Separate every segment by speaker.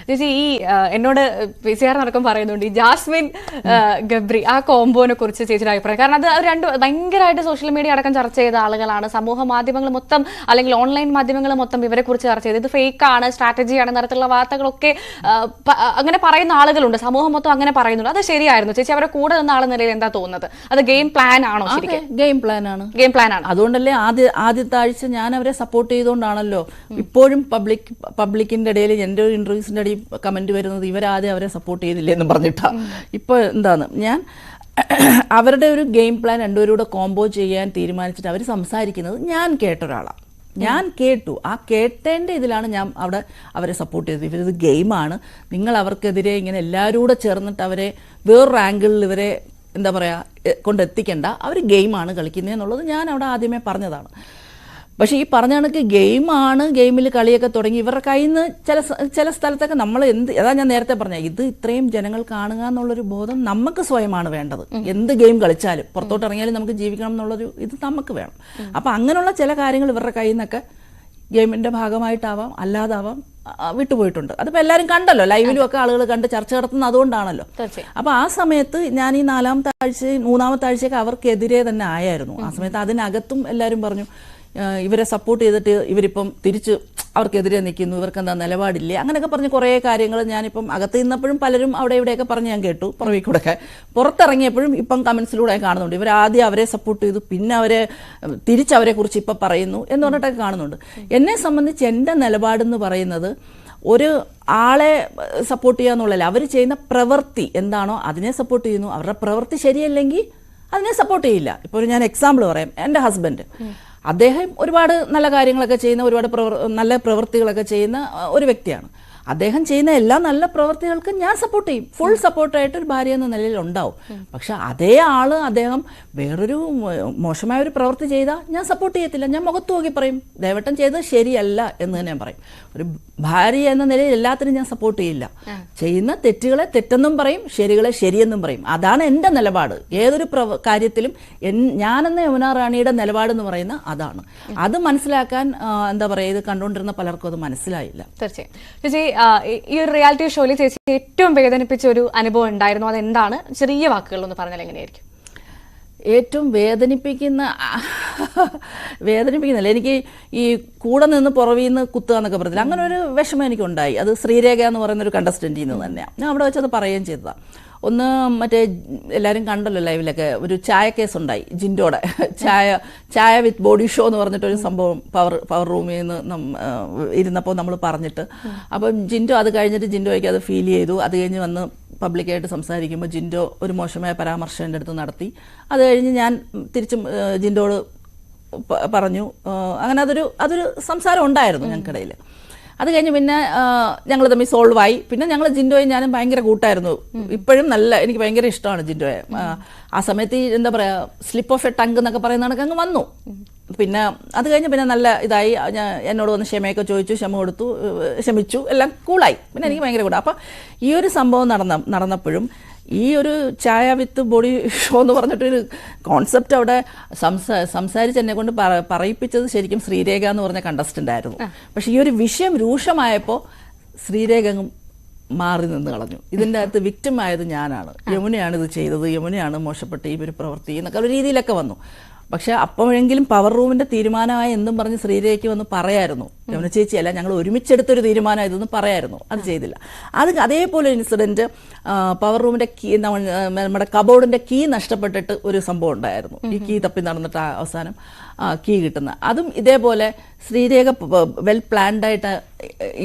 Speaker 1: ചേച്ചി ഈ എന്നോട് PCR നടക്കം പറയുന്നുണ്ട് ഈ ജാസ്മിൻ ഗബ്രി ആ കോംബോനെ കുറിച്ച് ചേച്ചിയുടെ അഭിപ്രായം. കാരണം അത് രണ്ട് ഭയങ്കരമായിട്ട് സോഷ്യൽ മീഡിയ അടക്കം ചർച്ച ചെയ്ത ആളുകളാണ്. സമൂഹ മാധ്യമങ്ങൾ മൊത്തം അല്ലെങ്കിൽ ഓൺലൈൻ മാധ്യമങ്ങൾ മൊത്തം ഇവരെ കുറിച്ച് ചർച്ച ചെയ്ത് ഇത് ഫേക്കാണ്, സ്ട്രാറ്റജിയാണ്, തരത്തിലുള്ള വാർത്തകളൊക്കെ അങ്ങനെ പറയുന്ന ആളുകളുണ്ട്. സമൂഹം മൊത്തം അങ്ങനെ പറയുന്നുണ്ട്. അത് ശരിയായിരുന്നു ചേച്ചി? അവരെ കൂടെ നിന്ന ആളെന്ന നിലയിൽ എന്താ തോന്നുന്നത്? അത് ഗെയിം പ്ലാൻ ആണോ? ശരിക്കും
Speaker 2: ഗെയിം പ്ലാൻ ആണ്. അതുകൊണ്ടല്ലേ ആദ്യത്തെ ആഴ്ച ഞാൻ അവരെ സപ്പോർട്ട് ചെയ്തുകൊണ്ടാണല്ലോ ഇപ്പോഴും പബ്ലിക്കിന്റെ ഇടയിൽ എൻ്റെ ഒരു ഇന്റർവ്യൂസിന്റെ ഇടയിൽ കമന്റ് വരുന്നത് ഇവരാദ്യം അവരെ സപ്പോർട്ട് ചെയ്തില്ലേ എന്ന് പറഞ്ഞിട്ടാ. ഇപ്പൊ എന്താണ് ഞാൻ അവരുടെ ഒരു ഗെയിം പ്ലാൻ രണ്ടുപേരും കൂടെ കോംബോ ചെയ്യാൻ തീരുമാനിച്ചിട്ട് അവർ സംസാരിക്കുന്നത് ഞാൻ കേട്ട ഒരാളാണ്. ഞാൻ കേട്ടു. ആ കേട്ടേൻ്റെ ഇതിലാണ് ഞാൻ അവിടെ അവരെ സപ്പോർട്ട് ചെയ്തത്. ഇവരിത് ഗെയിമാണ്, നിങ്ങൾ അവർക്കെതിരെ ഇങ്ങനെ എല്ലാവരും കൂടെ ചേർന്നിട്ട് അവരെ വേറൊരു ആംഗിളിൽ ഇവരെ എന്താ പറയുക കൊണ്ടെത്തിക്കേണ്ട, അവർ ഗെയിമാണ് കളിക്കുന്നത് എന്നുള്ളത് ഞാൻ അവിടെ ആദ്യമേ പറഞ്ഞതാണ്. പക്ഷേ ഈ പറഞ്ഞ കണക്ക് ഗെയിമാണ്, ഗെയിമിൽ കളിയൊക്കെ തുടങ്ങി ഇവരുടെ കയ്യിൽ നിന്ന് ചില സ്ഥലത്തൊക്കെ നമ്മൾ അതാ ഞാൻ നേരത്തെ പറഞ്ഞ ഇത് ഇത്രയും ജനങ്ങൾ കാണുക എന്നുള്ളൊരു ബോധം നമുക്ക് സ്വയമാണ് വേണ്ടത്. എന്ത് ഗെയിം കളിച്ചാലും പുറത്തോട്ട് ഇറങ്ങിയാലും നമുക്ക് ജീവിക്കണം എന്നുള്ളൊരു ഇത് നമുക്ക് വേണം. അപ്പം അങ്ങനെയുള്ള ചില കാര്യങ്ങൾ ഇവരുടെ കയ്യിൽ നിന്നൊക്കെ ഗെയിമിൻ്റെ ഭാഗമായിട്ടാവാം അല്ലാതാവാം വിട്ടുപോയിട്ടുണ്ട്. അതിപ്പോൾ എല്ലാവരും കണ്ടല്ലോ, ലൈവിലും ഒക്കെ ആളുകൾ കണ്ട് ചർച്ച നടത്തുന്നത് അതുകൊണ്ടാണല്ലോ. അപ്പോൾ ആ സമയത്ത് ഞാൻ ഈ മൂന്നാമത്തെ ആഴ്ചയൊക്കെ അവർക്കെതിരെ തന്നെ ആയിരുന്നു. ആ സമയത്ത് അതിനകത്തും എല്ലാവരും പറഞ്ഞു ഇവരെ സപ്പോർട്ട് ചെയ്തിട്ട് ഇവരിപ്പം തിരിച്ച് അവർക്കെതിരെ നിൽക്കുന്നു, ഇവർക്ക് എന്താ നിലപാടില്ലേ, അങ്ങനെയൊക്കെ പറഞ്ഞ് കുറേ കാര്യങ്ങൾ ഞാനിപ്പം അകത്ത് നിന്നപ്പോഴും പലരും അവിടെ ഇവിടെയൊക്കെ പറഞ്ഞ് ഞാൻ കേട്ടു. പുറമേക്കൂടെയൊക്കെ പുറത്തിറങ്ങിയപ്പോഴും ഇപ്പം കമൻസിലൂടെ കാണുന്നുണ്ട് ഇവരാദ്യം അവരെ സപ്പോർട്ട് ചെയ്തു, പിന്നെ അവരെ തിരിച്ചവരെ കുറിച്ച് ഇപ്പം പറയുന്നു എന്ന് പറഞ്ഞിട്ടൊക്കെ കാണുന്നുണ്ട്. എന്നെ സംബന്ധിച്ച് എൻ്റെ നിലപാടെന്ന് പറയുന്നത് ഒരു ആളെ സപ്പോർട്ട് ചെയ്യുക എന്നുള്ളതല്ല, അവർ ചെയ്യുന്ന പ്രവൃത്തി എന്താണോ അതിനെ സപ്പോർട്ട് ചെയ്യുന്നു. അവരുടെ പ്രവൃത്തി ശരിയല്ലെങ്കിൽ അതിനെ സപ്പോർട്ട് ചെയ്യില്ല. ഇപ്പോൾ ഞാൻ എക്സാമ്പിൾ പറയാം. എൻ്റെ ഹസ്ബൻഡ് അദ്ദേഹം ഒരുപാട് നല്ല കാര്യങ്ങളൊക്കെ ചെയ്യുന്ന, ഒരുപാട് നല്ല പ്രവൃത്തികളൊക്കെ ചെയ്യുന്ന ഒരു വ്യക്തിയാണ്. അദ്ദേഹം ചെയ്യുന്ന എല്ലാ നല്ല പ്രവൃത്തികൾക്കും ഞാൻ സപ്പോർട്ട് ചെയ്യും. ഫുൾ സപ്പോർട്ടായിട്ട് ഒരു ഭാര്യ എന്ന നിലയിൽ ഉണ്ടാവും. പക്ഷെ അതേ ആള് അദ്ദേഹം വേറൊരു മോശമായ ഒരു പ്രവൃത്തി ചെയ്താൽ ഞാൻ സപ്പോർട്ട് ചെയ്യത്തില്ല. ഞാൻ മുഖത്ത് നോക്കി പറയും ദയവട്ടം ചെയ്തത് ശരിയല്ല എന്ന് തന്നെ ഞാൻ പറയും. ഒരു ഭാര്യ എന്ന നിലയിൽ എല്ലാത്തിനും ഞാൻ സപ്പോർട്ട് ചെയ്യില്ല. ചെയ്യുന്ന തെറ്റുകളെ തെറ്റെന്നും പറയും, ശരികളെ ശരിയെന്നും പറയും. അതാണ് എൻ്റെ നിലപാട്. ഏതൊരു കാര്യത്തിലും ഞാനെന്ന യമുന റാണിയുടെ നിലപാടെന്ന് പറയുന്ന അതാണ്. അത് മനസ്സിലാക്കാൻ എന്താ പറയുക, ഇത് കണ്ടുകൊണ്ടിരുന്ന പലർക്കും അത് മനസ്സിലായില്ല.
Speaker 1: തീർച്ചയായും ചേച്ചി, ഈ ഒരു റിയാലിറ്റി ഷോയിൽ ചേച്ചി ഏറ്റവും വേദനിപ്പിച്ച ഒരു അനുഭവം ഉണ്ടായിരുന്നു, അതെന്താണ്? ചെറിയ വാക്കുകളൊന്ന് പറഞ്ഞാൽ എങ്ങനെയായിരിക്കും?
Speaker 2: ഏറ്റവും വേദനിപ്പിക്കുന്നില്ല, എനിക്ക് ഈ കൂടെ നിന്ന് പുറവിൽ നിന്ന് കുത്തുക എന്നൊക്കെ പറഞ്ഞില്ല, അങ്ങനെ ഒരു വിഷമം എനിക്കുണ്ടായി. അത് ശ്രീരേഖ എന്ന് പറയുന്നൊരു കണ്ടസ്റ്റൻറ്റിൽ നിന്ന് തന്നെയാണ്. ഞാൻ അവിടെ വെച്ചത് പറയുകയും ചെയ്തതാണ്. ഒന്ന് മറ്റേ എല്ലാവരും കണ്ടല്ലോ ലൈവിലൊക്കെ ഒരു ചായ കേസ് ഉണ്ടായി ജിൻഡോടെ. ചായ വിത്ത് ബോഡി ഷോ എന്ന് പറഞ്ഞിട്ടൊരു സംഭവം പവർ റൂമിൽ നിന്ന് ഇരുന്നപ്പോൾ നമ്മൾ പറഞ്ഞിട്ട്, അപ്പം ജിൻഡോ അത് കഴിഞ്ഞിട്ട് ജിൻഡോയ്ക്ക് അത് ഫീൽ ചെയ്തു. അത് കഴിഞ്ഞ് വന്ന് പബ്ലിക്കായിട്ട് സംസാരിക്കുമ്പോൾ ജിൻഡോ ഒരു മോശമായ പരാമർശം എൻ്റെ അടുത്ത് നടത്തി. അത് കഴിഞ്ഞ് ഞാൻ തിരിച്ചും ജിൻഡോട് പറഞ്ഞു. അങ്ങനെ അതൊരു സംസാരം ഉണ്ടായിരുന്നു ഞങ്ങൾക്കിടയിൽ. അത് കഴിഞ്ഞ് പിന്നെ ഞങ്ങൾ തമ്മിൽ സോൾവായി. പിന്നെ ഞങ്ങൾ ജിൻഡോയും ഞാനും ഭയങ്കര കൂട്ടായിരുന്നു. ഇപ്പോഴും എനിക്ക് ഭയങ്കര ഇഷ്ടമാണ് ജിൻഡോയെ. ആ സമയത്ത് ഈ എന്താ പറയുക സ്ലിപ്പ് ഓഫ് എ ടങ്ക് എന്നൊക്കെ പറയുന്ന കണക്ക് അങ്ങ് വന്നു. പിന്നെ അത് കഴിഞ്ഞ് പിന്നെ നല്ല ഇതായി. എന്നോട് വന്ന് ക്ഷമയൊക്കെ ചോദിച്ചു, ക്ഷമ കൊടുത്തു, ക്ഷമിച്ചു, എല്ലാം കൂളായി. പിന്നെ എനിക്ക് ഭയങ്കര കൂടാ. അപ്പം ഈ ഒരു സംഭവം നടന്നപ്പോഴും ഈ ഒരു ചായ വിത്ത് ബോഡി ഷോ എന്ന് പറഞ്ഞിട്ടൊരു കോൺസെപ്റ്റ് അവിടെ സംസാരിച്ച് എന്നെ കൊണ്ട് പറയിപ്പിച്ചത് ശരിക്കും ശ്രീരേഖ എന്ന് പറഞ്ഞ കണ്ടസ്റ്റൻ്റ് ആയിരുന്നു. പക്ഷെ ഈ ഒരു വിഷയം രൂക്ഷമായപ്പോൾ ശ്രീരേഖ മാറി നിന്ന് കളഞ്ഞു. ഇതിൻ്റെ അകത്ത് വിക്ടിം ആയത് ഞാനാണ്, യമുനയാണ് ഇത് ചെയ്തത്, യമുനയാണ് മോശപ്പെട്ട ഈ ഒരു പ്രവൃത്തി എന്നൊക്കെ ഒരു രീതിയിലൊക്കെ വന്നു. പക്ഷെ അപ്പോഴെങ്കിലും പവർ റൂമിന്റെ തീരുമാനമായി എന്നും പറഞ്ഞ് ശ്രീരേഖയ്ക്ക് വന്ന് പറയായിരുന്നു. യമുന ചേച്ചിയല്ല, ഞങ്ങൾ ഒരുമിച്ചെടുത്തൊരു തീരുമാനം ഇതെന്ന് പറയായിരുന്നു. അത് ചെയ്തില്ല. അതേപോലെ ഇൻസിഡന്റ് പവർ റൂമിന്റെ കീ, നമ്മുടെ കബോർഡിന്റെ കീ നഷ്ടപ്പെട്ടിട്ട് ഒരു സംഭവം ഉണ്ടായിരുന്നു. ഈ കീ തപ്പി നടന്നിട്ട് അവസാനം കീ കിട്ടുന്ന അതും ഇതേപോലെ ശ്രീരേഖ വെൽ പ്ലാൻഡായിട്ട്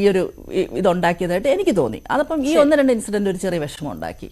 Speaker 2: ഈ ഒരു ഇതുണ്ടാക്കിയതായിട്ട് എനിക്ക് തോന്നി. അതപ്പം ഈ 1-2 ഇൻസിഡന്റ് ഒരു ചെറിയ വിഷമം ഉണ്ടാക്കി.